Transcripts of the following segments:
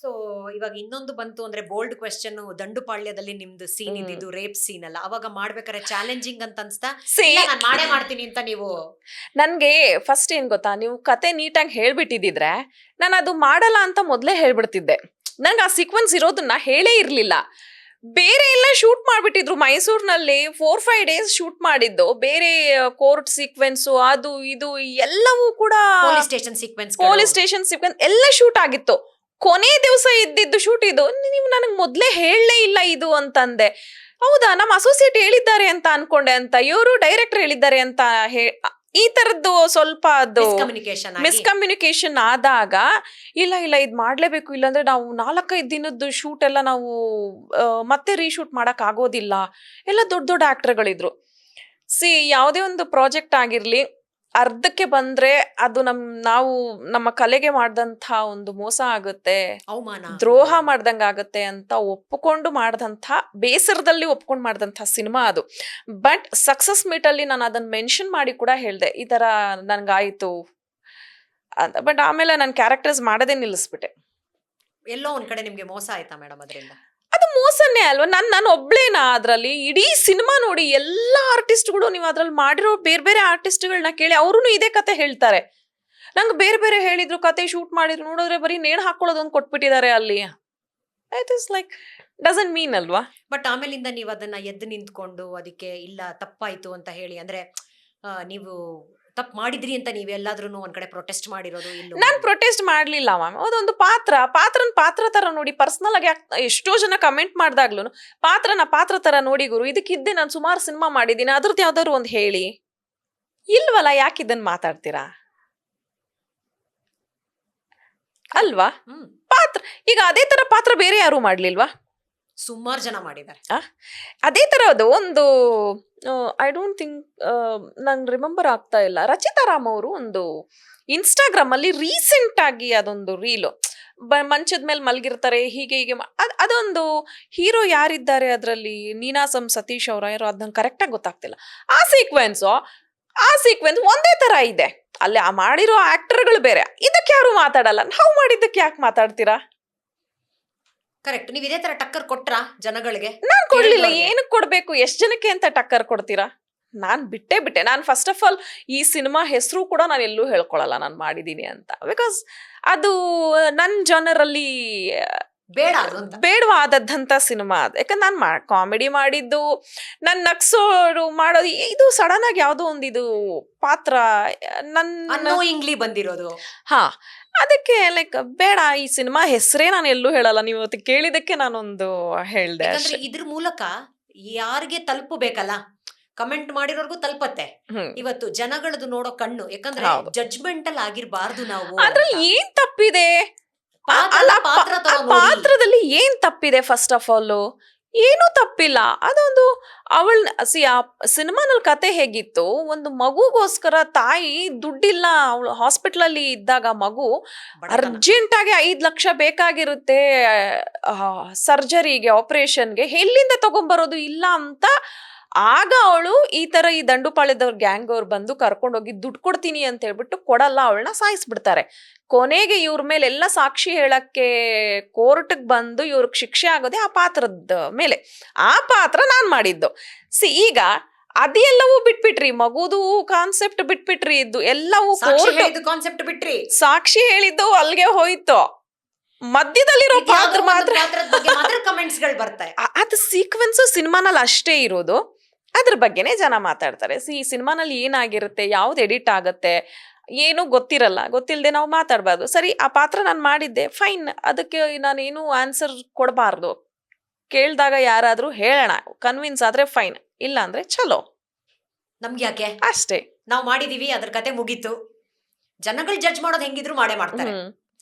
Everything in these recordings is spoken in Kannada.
ಸೊ ಇವಾಗ ಇನ್ನೊಂದು ಬಂತು ಅಂದ್ರೆ ಬೋಲ್ಡ್ ಕ್ವೆಶ್ಚನ್, ದಂಡುಪಾಳ್ಯದಲ್ಲಿ ನಿಮ್ದು ಸೀನ್ ಹ್ಮ್. ಇದ್ದಿದ್ದು ರೇಪ್ ಸೀನ್ ಅಲ್ಲ, ಅವಾಗ ಮಾಡ್ಬೇಕಾದ್ರೆ ಚಾಲೆಂಜಿಂಗ್ ಅಂತ ಅನ್ಸ್ತಾ? See, ಇಲ್ಲ ನಾನ್ ಮಾಡೇ ಮಾಡ್ತೀನಿ ಅಂತ ನೀವು? ನನ್ಗೆ ಫಸ್ಟ್ ಏನ್ ಗೊತ್ತಾ, ನೀವು ಕತೆ ನೀಟಾಗಿ ಹೇಳ್ಬಿಟ್ಟಿದ್ರೆ ನಾನು ಅದು ಮಾಡಲ್ಲ ಅಂತ ಮೊದ್ಲೇ ಹೇಳ್ಬಿಡ್ತಿದ್ದೆ. ನಂಗೆ ಆ ಸೀಕ್ವೆನ್ಸ್ ಇರೋದನ್ನ ಹೇಳೇ ಇರ್ಲಿಲ್ಲ. ಬೇರೆ ಎಲ್ಲ ಶೂಟ್ ಮಾಡ್ಬಿಟ್ಟಿದ್ರು ಮೈಸೂರಿನಲ್ಲಿ, 4-5 ಡೇಸ್ ಶೂಟ್ ಮಾಡಿದ್ದು. ಬೇರೆ ಕೋರ್ಟ್ ಸೀಕ್ವೆನ್ಸ್ ಅದು ಇದು ಎಲ್ಲವೂ ಕೂಡ, police station sequence, police station sequence ಎಲ್ಲ ಶೂಟ್ ಆಗಿತ್ತು. ಕೊನೆ ದಿವಸ ಇದ್ದಿದ್ದು ಶೂಟ್ ಇದು. ನೀವು ನನಗೆ ಮೊದ್ಲೇ ಹೇಳಲೇ ಇಲ್ಲ ಇದು ಅಂತಂದೆ. ಹೌದಾ, ನಮ್ಮ ಅಸೋಸಿಯೇಟ್ ಹೇಳಿದ್ದಾರೆ ಅಂತ ಅನ್ಕೊಂಡೆ ಅಂತ, ಇವರು ಡೈರೆಕ್ಟರ್ ಹೇಳಿದ್ದಾರೆ ಅಂತ ಈ ತರದ್ದು ಸ್ವಲ್ಪ ಅದು ಮಿಸ್ಕಮ್ಯುನಿಕೇಶನ್ ಆದಾಗ, ಇಲ್ಲ ಇಲ್ಲ ಇದ್ ಮಾಡ್ಲೇಬೇಕು, ಇಲ್ಲಾಂದ್ರೆ ನಾವು 4-5 ದಿನದ್ದು ಶೂಟ್ ಎಲ್ಲ ನಾವು ಮತ್ತೆ ರೀಶೂಟ್ ಮಾಡಕ್ ಆಗೋದಿಲ್ಲ. ಎಲ್ಲ ದೊಡ್ಡ ದೊಡ್ಡ ಆಕ್ಟರ್ಗಳಿದ್ರು. ಯಾವುದೇ ಒಂದು ಪ್ರಾಜೆಕ್ಟ್ ಆಗಿರ್ಲಿ, ಅರ್ಧಕ್ಕೆ ಬಂದ್ರೆ ಅದು ನಾವು ನಮ್ಮ ಕಲೆಗೆ ಮಾಡ್ದಂಥ ಒಂದು ಮೋಸ ಆಗುತ್ತೆ, ಅವಮಾನ, ದ್ರೋಹ ಮಾಡ್ದಂಗ ಆಗುತ್ತೆ ಅಂತ ಒಪ್ಪಿಕೊಂಡು ಮಾಡ್ದಂಥ, ಬೇಸರದಲ್ಲಿ ಒಪ್ಕೊಂಡು ಮಾಡ್ದಂಥ ಸಿನಿಮಾ ಅದು. ಬಟ್ ಸಕ್ಸಸ್ ಮೀಟ್ ಅಲ್ಲಿ ನಾನು ಅದನ್ನ ಮೆನ್ಷನ್ ಮಾಡಿ ಕೂಡ ಹೇಳ್ದೆ, ಈ ತರ ನನ್ಗಾಯ್ತು ಅಂತ. ಬಟ್ ಆಮೇಲೆ ನಾನು ಕ್ಯಾರೆಕ್ಟರ್ಸ್ ಮಾಡೋದೇ ನಿಲ್ಲಿಸ್ಬಿಟ್ಟೆ. ಎಲ್ಲೋ ಒಂದ್ ಕಡೆ ನಿಮ್ಗೆ ಮೋಸ ಆಯ್ತಾ ಮೇಡಮ್ ಅದರಿಂದ? ಅದು ಮೋಸನೇ ಅಲ್ವಾ? ನಾನು ಒಬ್ಳೇನಾ ಅದ್ರಲ್ಲಿ? ಇಡೀ ಸಿನಿಮಾ ನೋಡಿ ಎಲ್ಲ ಆರ್ಟಿಸ್ಟ್ಗಳು, ನೀವು ಅದ್ರಲ್ಲಿ ಮಾಡಿರೋ ಬೇರೆ ಬೇರೆ ಆರ್ಟಿಸ್ಟ್ಗಳನ್ನ ಕೇಳಿ, ಅವರು ಇದೇ ಕತೆ ಹೇಳ್ತಾರೆ. ನಂಗೆ ಬೇರೆ ಬೇರೆ ಹೇಳಿದ್ರು, ಕತೆ ಶೂಟ್ ಮಾಡಿದ್ರು, ನೋಡಿದ್ರೆ ಬರೀ ನೇಣು ಹಾಕೊಳ್ಳೋದೊಂದು ಕೊಟ್ಬಿಟ್ಟಿದ್ದಾರೆ ಅಲ್ಲಿ. It is like doesn't mean ಅಲ್ವಾ? ಬಟ್ ಆಮೇಲಿಂದ ನೀವು ಅದನ್ನ ಎದ್ದು ನಿಂತ್ಕೊಂಡು ಅದಕ್ಕೆ ಇಲ್ಲ ತಪ್ಪಾಯ್ತು ಅಂತ ಹೇಳಿ, ಅಂದ್ರೆ ನೀವು ತಪ್ಪು ಮಾಡಿದ್ರಿ ಅಂತ ನೀವೆಲ್ಲಾದ್ರೂ ಒಂದ್ ಕಡೆ ಪ್ರೊಟೆಸ್ಟ್ ಮಾಡಿರೋದು? ಇಲ್ಲ, ನಾನ್ ಪ್ರೊಟೆಸ್ಟ್ ಮಾಡ್ಲಿಲ್ಲ ಮ್ಯಾಮ್. ಅದೊಂದು ಪಾತ್ರ ತರ ನೋಡಿ. ಪರ್ಸನಲ್ ಆಗಿ ಎಷ್ಟೋ ಜನ ಕಮೆಂಟ್ ಮಾಡ್ದಾಗ್ಲೂ ಪಾತ್ರ ತರ ನೋಡಿ ಗುರು, ಇದಕ್ಕಿದ್ದೆ ನಾನು ಸುಮಾರು ಸಿನಿಮಾ ಮಾಡಿದ್ದೀನಿ, ಅದ್ರದ್ದು ಯಾವ್ದಾದ್ರು ಒಂದು ಹೇಳಿ. ಇಲ್ವಲ್ಲ, ಯಾಕೆ ಇದನ್ನ ಮಾತಾಡ್ತೀರಾ ಅಲ್ವಾ? ಪಾತ್ರ ಈಗ ಅದೇ ತರ ಪಾತ್ರ ಬೇರೆ ಯಾರು ಮಾಡ್ಲಿಲ್ವಾ? ಸುಮಾರು ಜನ ಮಾಡಿದ್ದಾರೆ. ಅದೇ ತರದ್ದು ಒಂದು, ಐ ಡೋಂಟ್ ಥಿಂಕ್, ನಂಗೆ ರಿಮೆಂಬರ್ ಆಗ್ತಾ ಇಲ್ಲ, ರಚಿತಾ ರಾಮ್ ಅವರು ಒಂದು ಇನ್ಸ್ಟಾಗ್ರಾಮ್ ಅಲ್ಲಿ ರೀಸೆಂಟ್ ಆಗಿ ಅದೊಂದು ರೀಲು, ಮಂಚದ ಮೇಲೆ ಮಲಗಿರ್ತಾರೆ, ಹೀಗೆ ಹೀಗೆ ಅದೊಂದು ಹೀರೋ ಯಾರಿದ್ದಾರೆ ಅದರಲ್ಲಿ, ನೀನಾಸಂ ಸತೀಶ್ ಅವರ ಯಾರೋ, ಅದನ್ನ ಕರೆಕ್ಟಾಗಿ ಗೊತ್ತಾಗ್ತಿಲ್ಲ. ಆ ಸೀಕ್ವೆನ್ಸ್ ಒಂದೇ ತರ ಇದೆ. ಅಲ್ಲಿ ಆ ಮಾಡಿರೋ ಆಕ್ಟರ್ಗಳು ಬೇರೆ, ಇದಕ್ಕೆ ಯಾರು ಮಾತಾಡಲ್ಲ. ನಾವು ಮಾಡಿದ್ದಕ್ಕೆ ಯಾಕೆ ಮಾತಾಡ್ತೀರಾ? ಕರೆಕ್ಟ್. ನೀವು ಇದೇ ತರ ಟಕ್ಕರ್ ಕೊಟ್ರಾ ಜನಗಳಿಗೆ? ನಾನ್ ಕೊಡ್ಲಿಲ್ಲ. ಏನಕ್ಕೆ ಕೊಡ್ಬೇಕು? ಎಷ್ಟ್ ಜನಕ್ಕೆ ಅಂತ ಟಕ್ಕರ್ ಕೊಡ್ತೀರಾ? ನಾನ್ ಬಿಟ್ಟೆ. ನಾನು ಫಸ್ಟ್ ಆಫ್ ಆಲ್ ಈ ಸಿನಿಮಾ ಹೆಸರು ಕೂಡ ನಾನು ಎಲ್ಲೂ ಹೇಳ್ಕೊಳಲ್ಲ ನಾನು ಮಾಡಿದೀನಿ ಅಂತ. ಬಿಕಾಸ್ ಅದು ನನ್ ಜನರಲ್ಲಿ ಬೇಡವಾದಂತ ಸಿನಿಮಾ ಅದು. ಯಾಕಂದ್ರೆ ನಾನು ಕಾಮಿಡಿ ಮಾಡಿದ್ದು, ನನ್ ನಗ್ಸೋರು ಮಾಡೋದು, ಇದು ಸಡನ್ ಆಗಿ ಯಾವ್ದೋ ಒಂದು ಇದು ಪಾತ್ರ ಇಂಗ್ಲಿ ಬಂದಿರೋದು. ಅದಕ್ಕೆ ಲೈಕ್ ಬೇಡ, ಈ ಸಿನಿಮಾ ಹೆಸರೇ ನಾನು ಎಲ್ಲೂ ಹೇಳಲ್ಲ. ನೀವು ಇವತ್ತು ಕೇಳಿದಕ್ಕೆ ನಾನೊಂದು ಹೇಳ್ದೆ. ಇದ್ರ ಮೂಲಕ ಯಾರಿಗೆ ತಲುಪಬೇಕಲ್ಲ, ಕಮೆಂಟ್ ಮಾಡಿರೋರ್ಗು ತಲುಪತ್ತೆ. ಇವತ್ತು ಜನಗಳದ್ದು ನೋಡೋ ಕಣ್ಣು, ಯಾಕಂದ್ರೆ ಜಡ್ಜ್ಮೆಂಟಲ್ ಆಗಿರ್ಬಾರ್ದು ನಾವು. ಅದ್ರಲ್ಲಿ ಏನ್ ತಪ್ಪಿದೆ? ಪಾತ್ರದಲ್ಲಿ ಏನ್ ತಪ್ಪಿದೆ? ಫಸ್ಟ್ ಆಫ್ ಆಲ್ ಏನೂ ತಪ್ಪಿಲ್ಲ. ಅದೊಂದು ಆ ಸಿನಿಮಾನಲ್ಲಿ ಕತೆ ಹೇಗಿತ್ತು, ಒಂದು ಮಗುಗೋಸ್ಕರ ತಾಯಿ ದುಡ್ಡಿಲ್ಲ, ಅವಳು ಹಾಸ್ಪಿಟಲ್ ಅಲ್ಲಿ ಇದ್ದಾಗ ಮಗು ಅರ್ಜೆಂಟ್ ಆಗಿ 5 ಲಕ್ಷ ಬೇಕಾಗಿರುತ್ತೆ ಸರ್ಜರಿಗೆ, ಆಪರೇಷನ್ಗೆ, ಎಲ್ಲಿಂದ ತಗೊಂಡ್ಬರೋದು ಇಲ್ಲ ಅಂತ. ಆಗ ಅವಳು ಈ ದಂಡುಪಾಳ್ಯದವ್ರ ಗ್ಯಾಂಗ್ ಅವ್ರು ಬಂದು ಕರ್ಕೊಂಡೋಗಿ ದುಡ್ಡು ಕೊಡ್ತೀನಿ ಅಂತ ಹೇಳ್ಬಿಟ್ಟು ಕೊಡಲ್ಲ, ಅವಳನ್ನ ಸಾಯಿಸ್ಬಿಡ್ತಾರೆ. ಕೊನೆಗೆ ಇವ್ರ ಮೇಲೆ ಎಲ್ಲ ಸಾಕ್ಷಿ ಹೇಳಕ್ಕೆ ಕೋರ್ಟ್ಗೆ ಬಂದು ಇವ್ರಿಗೆ ಶಿಕ್ಷೆ ಆಗೋದೆ ಆ ಪಾತ್ರದ ಮೇಲೆ. ಆ ಪಾತ್ರ ನಾನ್ ಮಾಡಿದ್ದು. ಈಗ ಅದೆಲ್ಲವೂ ಬಿಟ್ಬಿಟ್ರಿ, ಮಗುದು ಕಾನ್ಸೆಪ್ಟ್ ಬಿಟ್ಬಿಟ್ರಿ, ಇದ್ದು ಎಲ್ಲವೂ ಕಾನ್ಸೆಪ್ಟ್ ಬಿಟ್ರಿ, ಸಾಕ್ಷಿ ಹೇಳಿದ್ದು ಅಲ್ಲಿಗೆ ಹೋಯ್ತು. ಮಧ್ಯದಲ್ಲಿರೋ ಪಾತ್ರ ಮಾತ್ರ ಕಮೆಂಟ್ಸ್ ಗಳು ಬರ್ತಾರೆ. ಅದು ಸೀಕ್ವೆನ್ಸ್ ಸಿನಿಮಾನಲ್ಲಿ ಅಷ್ಟೇ ಇರೋದು, ಅದ್ರ ಬಗ್ಗೆನೇ ಜನ ಮಾತಾಡ್ತಾರೆ. ಈ ಸಿನಿಮಾನಲ್ಲಿ ಏನಾಗಿರುತ್ತೆ, ಯಾವ್ದು ಎಡಿಟ್ ಆಗತ್ತೆ, ಏನು ಗೊತ್ತಿಲ್ಲದೆ ನಾವು ಮಾತಾಡ್ಬಾರ್ದು. ಸರಿ, ಆ ಪಾತ್ರ ನಾನು ಮಾಡಿದ್ದೆ, ಫೈನ್, ಅದಕ್ಕೆ ನಾನೇನು ಆನ್ಸರ್ ಕೊಡಬಾರ್ದು. ಕೇಳ್ದಾಗ ಯಾರಾದ್ರೂ ಹೇಳೋಣ, ಕನ್ವಿನ್ಸ್ ಆದ್ರೆ ಫೈನ್, ಇಲ್ಲ ಅಂದ್ರೆ ಚಲೋ, ನಮ್ಗೆ ಯಾಕೆ, ಅಷ್ಟೇ. ನಾವು ಮಾಡಿದೀವಿ, ಅದ್ರ ಕತೆ ಮುಗೀತು. ಜನಗಳು ಜಡ್ಜ್ ಮಾಡೋದು ಹೆಂಗಿದ್ರು ಮಾಡೇ ಮಾಡ್ತಾರೆ.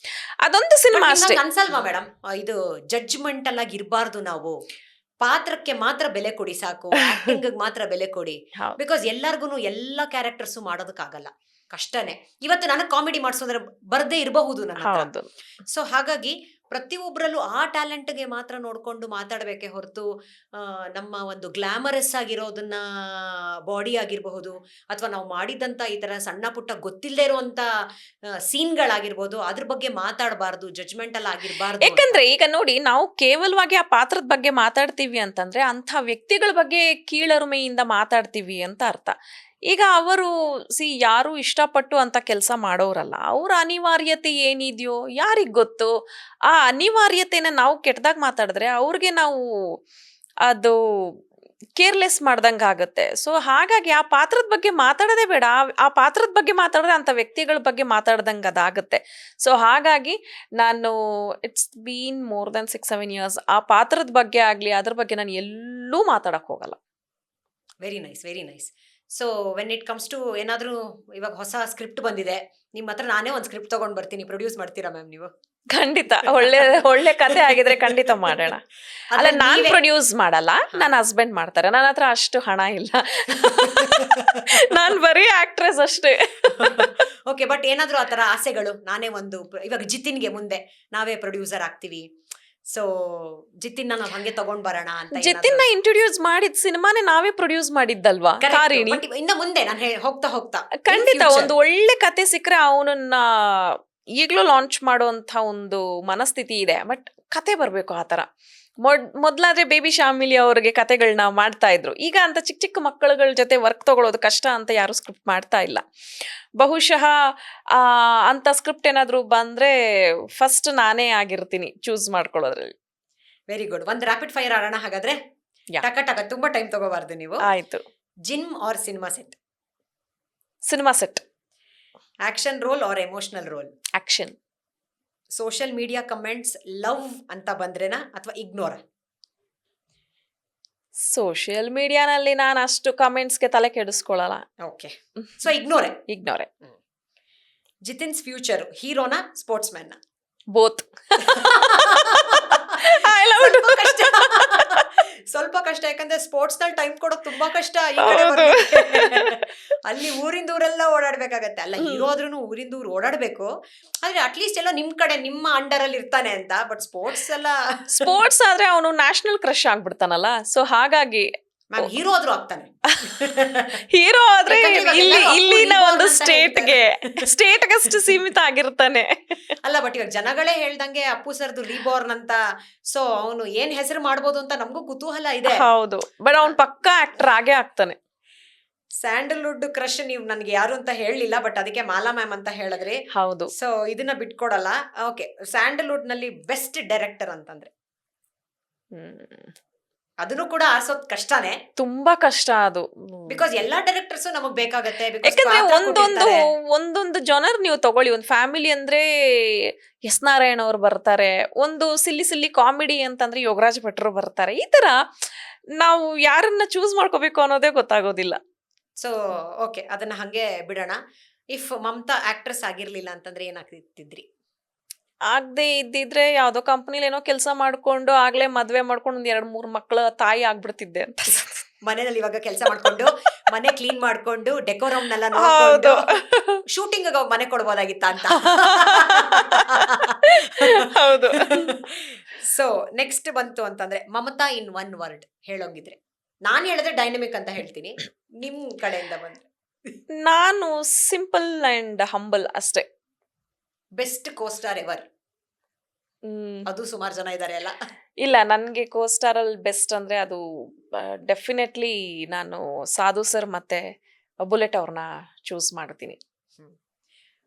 ಅದೊಂದು ಸಿನಿಮಾ ಅಷ್ಟೇ. ಅನ್ಸಲ್ವಾ ಮೇಡಮ್, ಇದು ಜಡ್ಜ್ಮೆಂಟಲ್ ಆಗಿ ಇರಬಾರ್ದು, ನಾವು ಪಾತ್ರಕ್ಕೆ ಮಾತ್ರ ಬೆಲೆ ಕೊಡಿ ಸಾಕು, ಆಕ್ಟಿಂಗ್ ಮಾತ್ರ ಬೆಲೆ ಕೊಡಿ. ಬಿಕಾಸ್ ಎಲ್ಲಾರ್ಗು ಎಲ್ಲ ಕ್ಯಾರೆಕ್ಟರ್ಸ್ ಮಾಡೋದಕ್ಕಾಗಲ್ಲ, ಕಷ್ಟನೇ. ಇವತ್ತು ನನಗೆ ಕಾಮಿಡಿ ಮಾಡಿಸೋದ್ರೆ ಬರ್ದೇ ಇರಬಹುದು ನನ್ನ. ಸೊ ಹಾಗಾಗಿ ಪ್ರತಿಯೊಬ್ಬರಲ್ಲೂ ಆ ಟ್ಯಾಲೆಂಟ್ಗೆ ಮಾತ್ರ ನೋಡ್ಕೊಂಡು ಮಾತಾಡಬೇಕೆ ಹೊರತು ನಮ್ಮ ಒಂದು ಗ್ಲಾಮರಸ್ ಆಗಿರೋದನ್ನ ಬಾಡಿ ಆಗಿರಬಹುದು ಅಥವಾ ನಾವು ಮಾಡಿದಂಥ ಈ ಥರ ಸಣ್ಣ ಪುಟ್ಟ ಗೊತ್ತಿಲ್ಲದೆ ಇರುವಂಥ ಸೀನ್ಗಳಾಗಿರ್ಬೋದು ಅದ್ರ ಬಗ್ಗೆ ಮಾತಾಡಬಾರ್ದು, ಜಡ್ಜ್ಮೆಂಟಲ್ ಆಗಿರಬಾರ್ದು. ಯಾಕಂದ್ರೆ ಈಗ ನೋಡಿ, ನಾವು ಕೇವಲವಾಗಿ ಆ ಪಾತ್ರದ ಬಗ್ಗೆ ಮಾತಾಡ್ತೀವಿ ಅಂತಂದ್ರೆ ಅಂಥ ವ್ಯಕ್ತಿಗಳ ಬಗ್ಗೆ ಕೀಳರಿಮೆಯಿಂದ ಮಾತಾಡ್ತೀವಿ ಅಂತ ಅರ್ಥ. ಈಗ ಅವರು ಯಾರು ಇಷ್ಟಪಟ್ಟು ಅಂತ ಕೆಲಸ ಮಾಡೋರಲ್ಲ, ಅವ್ರ ಅನಿವಾರ್ಯತೆ ಏನಿದೆಯೋ ಯಾರಿಗ್ ಗೊತ್ತು. ಆ ಅನಿವಾರ್ಯತೆನ ನಾವು ಕೆಟ್ಟದಾಗ ಮಾತಾಡಿದ್ರೆ ಅವ್ರಿಗೆ ನಾವು ಅದು ಕೇರ್ಲೆಸ್ ಮಾಡ್ದಂಗೆ ಆಗುತ್ತೆ. ಸೊ ಹಾಗಾಗಿ ಆ ಪಾತ್ರದ ಬಗ್ಗೆ ಮಾತಾಡೋದೇ ಬೇಡ. ಆ ಪಾತ್ರದ ಬಗ್ಗೆ ಮಾತಾಡಿದ್ರೆ ಅಂಥ ವ್ಯಕ್ತಿಗಳ ಬಗ್ಗೆ ಮಾತಾಡ್ದಂಗೆ ಅದಾಗುತ್ತೆ. ಸೊ ಹಾಗಾಗಿ ನಾನು it's been more than 6-7 years ಆ ಪಾತ್ರದ ಬಗ್ಗೆ ಆಗಲಿ ಅದ್ರ ಬಗ್ಗೆ ನಾನು ಎಲ್ಲೂ ಮಾತಾಡಕ್ ಹೋಗಲ್ಲ. Very nice, very nice. So when it comes to ಏನಾದರೂ ಇವಾಗ ಹೊಸ ಸ್ಕ್ರಿಪ್ಟ್ ಬಂದಿದೆ, ನಿಮ್ಮ ಹತ್ರ ನಾನೇ ಒಂದು ಸ್ಕ್ರಿಪ್ಟ್ ತೊಗೊಂಡು ಬರ್ತೀನಿ, ಪ್ರೊಡ್ಯೂಸ್ ಮಾಡ್ತೀರಾ ಮ್ಯಾಮ್ ನೀವು? ಖಂಡಿತ. ಒಳ್ಳೆ ಕತೆ ಆಗಿದ್ರೆ ಖಂಡಿತ ಮಾಡೋಣ. ಅಲ್ಲ, ನಾನ್ ಪ್ರೊಡ್ಯೂಸ್ ಮಾಡಲ್ಲ, ನನ್ನ ಹಸ್ಬೆಂಡ್ ಮಾಡ್ತಾರೆ. ನನ್ನ ಹತ್ರ ಅಷ್ಟು ಹಣ ಇಲ್ಲ, ನಾನ್ ಬರೀ ಆಕ್ಟ್ರೆಸ್ ಅಷ್ಟೇ. ಓಕೆ, ಬಟ್ ಏನಾದರೂ ಆ ಥರ ಆಸೆಗಳು? ನಾನೇ ಒಂದು ಇವಾಗ ಜಿತಿನ್ಗೆ ಮುಂದೆ ನಾವೇ ಪ್ರೊಡ್ಯೂಸರ್ ಆಗ್ತೀವಿ, ಸೊ ಜಿತಿನ್ ನಾವು ಹಂಗೆ ತಗೊಂಡ್ ಬರೋಣ ಅಂತ. ಜಿತಿನ್ ಇಂಟ್ರೊಡ್ಯೂಸ್ ಮಾಡಿದ ಸಿನಿಮಾನೇ ನಾವೇ ಪ್ರೊಡ್ಯೂಸ್ ಮಾಡಿದ್ದಲ್ವಾ ಕಾರಿಣಿ. ಇನ್ನ ಮುಂದೆ ನಾನು ಹೋಗ್ತಾ ಹೋಗ್ತಾ ಖಂಡಿತ ಒಂದು ಒಳ್ಳೆ ಕತೆ ಸಿಕ್ಕರೆ ಅವನನ್ನ ಈಗಲೂ ಲಾಂಚ್ ಮಾಡುವಂತ ಒಂದು ಮನಸ್ಥಿತಿ ಇದೆ. ಬಟ್ ಕತೆ ಬರ್ಬೇಕು ಆ ಥರ. ಮೊದ್ಲಾದ್ರೆ ಬೇಬಿ ಶಾಮಿಲಿ ಅವ್ರಿಗೆ ಕತೆಗಳನ್ನ ಮಾಡ್ತಾ ಇದ್ರು. ಈಗ ಅಂತ ಚಿಕ್ಕ ಚಿಕ್ಕ ಮಕ್ಕಳುಗಳ ಜೊತೆ ವರ್ಕ್ ತಗೊಳ್ಳೋದು ಕಷ್ಟ ಅಂತ ಯಾರು ಸ್ಕ್ರಿಪ್ಟ್ ಮಾಡ್ತಾ ಇಲ್ಲ. ಬಹುಶಃ ಅಂತ ಸ್ಕ್ರಿಪ್ಟ್ ಏನಾದ್ರು ಬಂದ್ರೆ ಫಸ್ಟ್ ನಾನೇ ಆಗಿರ್ತೀನಿ ಚೂಸ್ ಮಾಡ್ಕೊಳ್ಳೋದ್ರಲ್ಲಿ. Very good. ಒಂದು ರ್ಯಾಪಿಡ್ ಫೈರ್ ಆಡೋಣ ಹಾಗಾದ್ರೆ. ಟಕ ತುಂಬಾ ಟೈಮ್ ತಗೋಬಾರ್ದು ನೀವು. ಆಯ್ತು. Gym or cinema set? Cinema set. Action role or emotional role? Action. Social media comments love ಅಂತ ಬಂದ್ರೇನಾ ಅಥವಾ ಇಗ್ನೋರ? ಸೋಷಿಯಲ್ ಮೀಡಿಯಾನಲ್ಲಿ ನಾನು ಅಷ್ಟು ಕಮೆಂಟ್ಸ್ಗೆ ತಲೆ ಕೆಡಿಸ್ಕೊಳ್ಳಲ್ಲ. Okay, so ignore. Ignore. Jithin's future ಹೀರೋನಾ ಸ್ಪೋರ್ಟ್ಸ್ ಮ್ಯಾನ್? ಬೋತ್. ಸ್ವಲ್ಪ ಕಷ್ಟ, ಯಾಕಂದ್ರೆ ಸ್ಪೋರ್ಟ್ಸ್ ನಲ್ಲಿ ಟೈಮ್ ಕೊಡೋದು ತುಂಬಾ ಕಷ್ಟ. ಅಲ್ಲಿ ಊರಿಂದ ಊರೆಲ್ಲ ಓಡಾಡ್ಬೇಕಾಗತ್ತೆ. ಅಲ್ಲ, ಹೀರೋ ಆದ್ರೂ ಊರಿಂದ ಊರು ಓಡಾಡ್ಬೇಕು, ಆದ್ರೆ ಅಟ್ಲೀಸ್ಟ್ ಎಲ್ಲ ನಿಮ್ ಕಡೆ ನಿಮ್ಮ ಅಂಡರ್ ಅಲ್ಲಿ ಇರ್ತಾನೆ ಅಂತ. ಬಟ್ ಸ್ಪೋರ್ಟ್ಸ್ ಆದ್ರೆ ಅವನು ನ್ಯಾಷನಲ್ ಕ್ರಶ್ ಆಗ್ಬಿಡ್ತಾನಲ್ಲ. ಸೊ ಹಾಗಾಗಿ ಮ್ಯಾಮ್ ಹೀರೋ ಆದ್ರೂ ಆಗ್ತಾನೆ. ಹೀರೋ ಆದ್ರೆ ಇಲ್ಲಿನ ಒಂದು ಸ್ಟೇಟ್ಗಷ್ಟು ಸೀಮಿತ ಆಗಿರ್ತಾನೆ. ಅಲ್ಲ, ಬಟ್ ಇವಾಗ ಜನಗಳೇ ಹೇಳ್ದಂಗೆ ಅಪ್ಪು ಸರ್ದು ರೀಬೋರ್ನ್ ಅಂತ. ಸೊ ಅವನು ಏನ್ ಹೆಸರು ಮಾಡ್ಬೋದು ಅಂತ ನಮಗೂ ಕುತೂಹಲ ಇದೆ. ಹೌದು, ಬಟ್ ಅವ್ನು ಪಕ್ಕಾ ಆಕ್ಟರ್ ಆಗೇ ಆಗ್ತಾನೆ. ಸ್ಯಾಂಡಲ್ವುಡ್ ಕ್ರಶ್ ನೀವು ನನ್ಗೆ ಯಾರು ಅಂತ ಹೇಳಲಿಲ್ಲ, ಬಟ್ ಅದಕ್ಕೆ ಮಾಲಾ ಮ್ಯಾಮ್ ಅಂತ ಹೇಳಿದ್ರಿ. ಹೌದು. ಸೊ ಇದನ್ನ ಬಿಟ್ಕೊಡಲ್ಲ. ಓಕೆ, ಸ್ಯಾಂಡಲ್ವುಡ್ ನಲ್ಲಿ ಬೆಸ್ಟ್ ಡೈರೆಕ್ಟರ್ ಅಂತಂದ್ರೆ? ಅದನ್ನು ಕೂಡ ಆರ್ಸೋದ್ ಕಷ್ಟನೇ, ತುಂಬಾ ಕಷ್ಟ ಅದು. ಬಿಕಾಸ್ ಎಲ್ಲಾ ಡೈರೆಕ್ಟರ್ಸ್ ನಮಗ್ ಬೇಕಾಗತ್ತೆ. ಯಾಕಂದ್ರೆ ಒಂದೊಂದು ಜನರ್ ನೀವು ತಗೊಳ್ಳಿ. ಒಂದು ಫ್ಯಾಮಿಲಿ ಅಂದ್ರೆ ಎಸ್ ನಾರಾಯಣ್ ಅವ್ರು ಬರ್ತಾರೆ, ಒಂದು ಸಿಲ್ಲಿ ಕಾಮಿಡಿ ಅಂತಂದ್ರೆ ಯೋಗರಾಜ್ ಭಟ್ರು ಬರ್ತಾರೆ. ಈ ತರ ನಾವು ಯಾರನ್ನ ಚೂಸ್ ಮಾಡ್ಕೋಬೇಕು ಅನ್ನೋದೇ ಗೊತ್ತಾಗೋದಿಲ್ಲ. ಸೊ ಓಕೆ, ಅದನ್ನ ಹಂಗೆ ಬಿಡೋಣ. ಇಫ್ ಮಮತಾ ಆಕ್ಟ್ರೆಸ್ ಆಗಿರ್ಲಿಲ್ಲ ಅಂತಂದ್ರೆ ಏನಾಗ್ತಿದ್ರಿ? ಆಗದೆ ಇದ್ದಿದ್ರೆ ಯಾವ್ದೋ ಕಂಪನಿಲಿ ಏನೋ ಕೆಲಸ ಮಾಡ್ಕೊಂಡು ಆಗ್ಲೇ ಮದ್ವೆ ಮಾಡ್ಕೊಂಡು 2-3 ಮಕ್ಕಳ ತಾಯಿ ಆಗ್ಬಿಡ್ತಿದ್ದೆ ಅಂತ. ಮನೆಯಲ್ಲಿ ಇವಾಗ ಕೆಲಸ ಮಾಡ್ಕೊಂಡು ಮನೆ ಕ್ಲೀನ್ ಮಾಡ್ಕೊಂಡು ಡೆಕೋರಮ್ ನೆಲ್ಲ ನೋಡ್ಕೊಂಡು ಶೂಟಿಂಗ್ ಮನೆ ಕೊಡ್ಬೋದಾಗಿತ್ತ ಅಂತ. ಹೌದು. ಸೊ ನೆಕ್ಸ್ಟ್ ಬಂತು ಅಂತಂದ್ರೆ ಮಮತಾ ಇನ್ 1 word ಹೇಳೋಂಗಿದ್ರೆ? ನಾನ್ ಹೇಳಿದ್ರೆ ಡೈನಮಿಕ್ ಅಂತ ಹೇಳ್ತೀನಿ, ನಿಮ್ ಕಡೆಯಿಂದ ಬಂದ್ರೆ? ನಾನು ಸಿಂಪಲ್ ಅಂಡ್ ಹಂಬಲ್ ಅಷ್ಟೇ. Best co-star ever? ಅದು ಸುಮಾರು ಜನ ಇದಾರೆ ಅಲ್ಲ? ಇಲ್ಲ, ನನ್ಗೆ ಕೋಸ್ಟಾರ್ ಅಲ್ಲಿ ಬೆಸ್ಟ್ ಅಂದ್ರೆ ಅದು ಡೆಫಿನೆಟ್ಲಿ ನಾನು ಸಾಧು ಸರ್ ಮತ್ತೆ ಬುಲೆಟ್ ಅವ್ರನ್ನ ಚೂಸ್ ಮಾಡ್ತೀನಿ.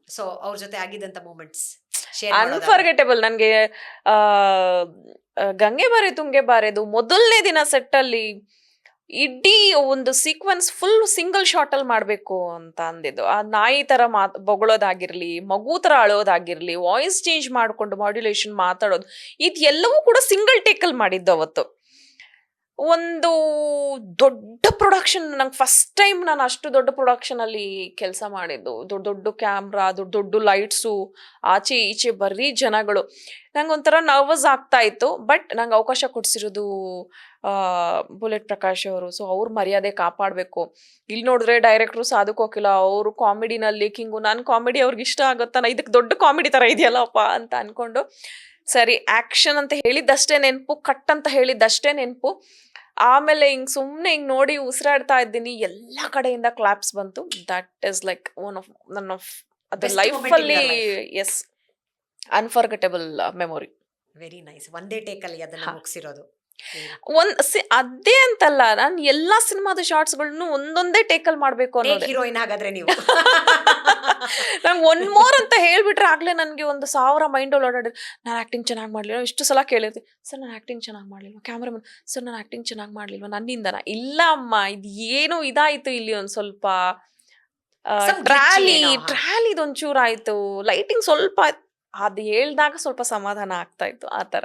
ಸೊ ಅವ್ರ ಜೊತೆ ಆಗಿದ್ದಂತ ಮೂಮೆಂಟ್ಸ್ ಅನ್ಫರ್ಗೆಟಬಲ್. ನನ್ಗೆ ಗಂಗೆ ಬಾರೆ ತುಂಗೆ ಬಾರೆದು ಮೊದಲನೇ ದಿನ ಸೆಟ್ ಅಲ್ಲಿ ಇಡೀ ಒಂದು ಸೀಕ್ವೆನ್ಸ್ ಫುಲ್ ಸಿಂಗಲ್ ಶಾಟ್ ಅಲ್ಲಿ ಮಾಡ್ಬೇಕು ಅಂತ ಅಂದಿದ್ದು. ಆ ನಾಯಿ ತರ ಬೊಗಳೋದಾಗಿರ್ಲಿ, ಮಗು ತರ ಅಳೋದಾಗಿರ್ಲಿ, ವಾಯ್ಸ್ ಚೇಂಜ್ ಮಾಡ್ಕೊಂಡು ಮಾಡ್ಯುಲೇಷನ್ ಮಾತಾಡೋದು, ಇದೆಲ್ಲವೂ ಕೂಡ ಸಿಂಗಲ್ ಟೇಕ್ ಅಲ್ಲಿ ಮಾಡಿದ್ದು ಅವತ್ತು. ಒಂದು ದೊಡ್ಡ ಪ್ರೊಡಕ್ಷನ್, ನಂಗೆ ಫಸ್ಟ್ ಟೈಮ್ ನಾನು ಅಷ್ಟು ದೊಡ್ಡ ಪ್ರೊಡಕ್ಷನ್ ಅಲ್ಲಿ ಕೆಲಸ ಮಾಡಿದ್ದು. ದೊಡ್ಡ ಕ್ಯಾಮ್ರಾ, ದೊಡ್ಡ ಲೈಟ್ಸು, ಆಚೆ ಈಚೆ ಬರೀ ಜನಗಳು. ನಂಗೆ ಒಂಥರ ನರ್ವಸ್ ಆಗ್ತಾ ಇತ್ತು. ಬಟ್ ನಂಗೆ ಅವಕಾಶ ಕೊಡ್ಸಿರೋದು ಬುಲೆಟ್ ಪ್ರಕಾಶ್ ಅವರು. ಸೊ ಅವ್ರ ಮರ್ಯಾದೆ ಕಾಪಾಡಬೇಕು. ಇಲ್ಲಿ ನೋಡಿದ್ರೆ ಡೈರೆಕ್ಟ್ರು ಸಾಧು ಕೋಕಿಲ ಅವರು ಕಾಮಿಡಿನಲ್ಲಿ ಕಿಂಗು. ನಾನು ಕಾಮಿಡಿ ಅವ್ರಿಗೆ ಇಷ್ಟ ಆಗುತ್ತಾನ, ಇದಕ್ಕೆ ದೊಡ್ಡ ಕಾಮಿಡಿ ಥರ ಇದೆಯಲ್ಲಪ್ಪ ಅಂತ ಅನ್ಕೊಂಡು ಸರಿ ಆಕ್ಷನ್ ಅಂತ ಹೇಳಿದ್ದಷ್ಟೇ ನೆನಪು, ಕಟ್ ಅಂತ ಹೇಳಿದ್ದಷ್ಟೇ ನೆನಪು. ಆಮೇಲೆ ಹಿಂಗ್ ಸುಮ್ನೆ ಹಿಂಗ್ ನೋಡಿ ಉಸಿರಾಡ್ತಾ ಇದ್ದೀನಿ, ಎಲ್ಲಾ ಕಡೆಯಿಂದ ಕ್ಲಾಪ್ಸ್ ಬಂತು. That is like one of ಅದು Best ಲೈಫ್ moment in ಅಲ್ಲಿ your life. As unforgettable memory. Very nice. ಒಂದೇ ಟೇಕಲ್ಲಿ ಅದನ್ನ ಹಾ. ಮುಗಿಸಿರೋದು. ಅದೇ ಅಂತಲ್ಲ, ನಾನು ಎಲ್ಲಾ ಸಿನಿಮಾದ ಶಾರ್ಟ್ಸ್ಗಳನ್ನು ಒಂದೊಂದೇ ಟೇಕಲ್ ಮಾಡ್ಬೇಕು ಟೇಕ್ ಅನ್ನೋದೇ. ಹೀರೋಯಿನ್ ಹಾಗಾದ್ರೆ ನೀವು. ನಂಗೆ ಒನ್ ಮೋರ್ ಅಂತ ಹೇಳ್ಬಿಟ್ರೆ ಆಗ್ಲೇ ನನಗೆ 1,000 ಮೈಂಡ್ ಓಡಾಡಿದ್ರು. ನಾನು ಆಕ್ಟಿಂಗ್ ಚೆನ್ನಾಗಿ ಮಾಡ್ಲಿಲ್ಲ, ಇಷ್ಟು ಸಲ ಕೇಳಿರ್ತೀನಿ, ಸರ್ ನಾನು ಆಕ್ಟಿಂಗ್ ಚೆನ್ನಾಗಿ ಮಾಡ್ಲಿಲ್ವಾ, ಕ್ಯಾಮ್ರಾಮನ್ ಸರ್ ನಾನು ಆಕ್ಟಿಂಗ್ ಚೆನ್ನಾಗಿ ಮಾಡ್ಲಿಲ್ವಾ, ನನ್ನಿಂದನ ಇಲ್ಲ ಅಮ್ಮ, ಇದು ಏನು ಇದಾಯ್ತು ಇಲ್ಲಿ ಒಂದ್ ಸ್ವಲ್ಪ Some glitchy ಟ್ರಾಲಿ ಏನೋ, ಹಾ. ಟ್ರಾಲಿದೊಂಚೂರು ಆಯ್ತು, ಲೈಟಿಂಗ್ ಸ್ವಲ್ಪ, ಅದು ಹೇಳ್ದಾಗ ಸ್ವಲ್ಪ ಸಮಾಧಾನ ಆಗ್ತಾ ಇತ್ತು ಆ ತರ.